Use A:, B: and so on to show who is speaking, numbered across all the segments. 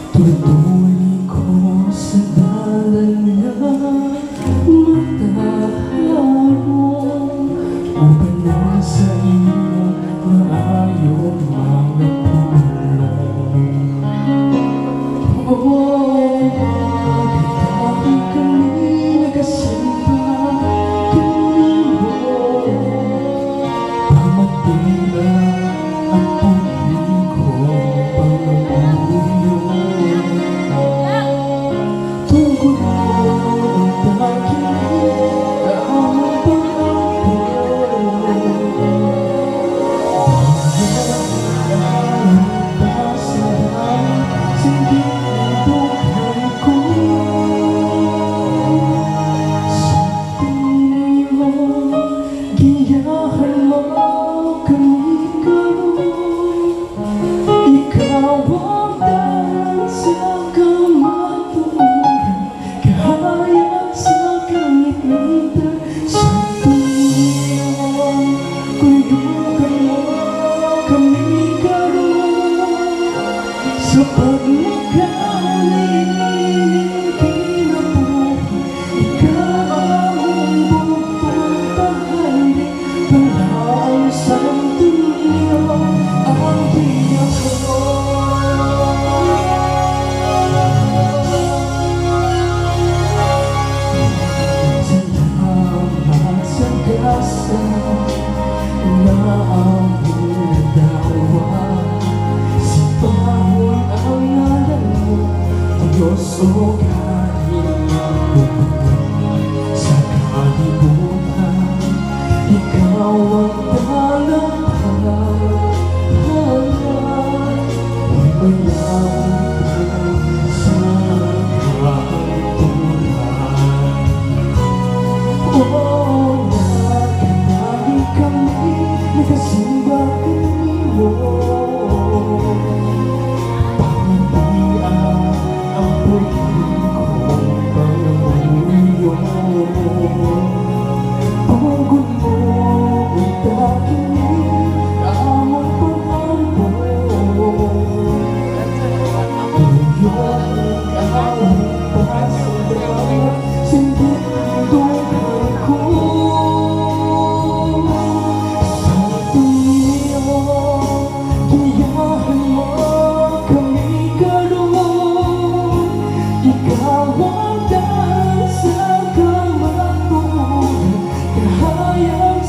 A: Tutuloy ko sa dalan niya mataharong upang nasa iyong maayong mga pulong. Dahil kami nagkasimba kanimo, pamatila ang puling kong pangulong. Tungkol mo ang dakilig na amang pag-apoy. Giyahan mo kami karon, ikaw ang daan sa kamaturan, kahayag sa kaligtasan. Sa tuwing kuyugan mo kami karon, sa paglakaw ni ining kinabuhi, ikaw ang bukod pahayag. Ang santo niyo ang tiyak ko. Salamat sa grasya na aming nadawa. Sipahon ang ngalan mo, Diyos o kahit ako. Sa kalibutan, ikaw ang talampahan, imayawin sa kahanturan. Nagkadali kami, nagkasimba kanimo, pamandian ang puling kong pangulong. Tungkol mo ang dakilig na amang pag-apoy. Tuyong awang pasadaan sa bundok ko. Sa tuwing giyahan mo kami karon, ikaw ang daan sa kamaturan, kahayag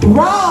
B: Wow!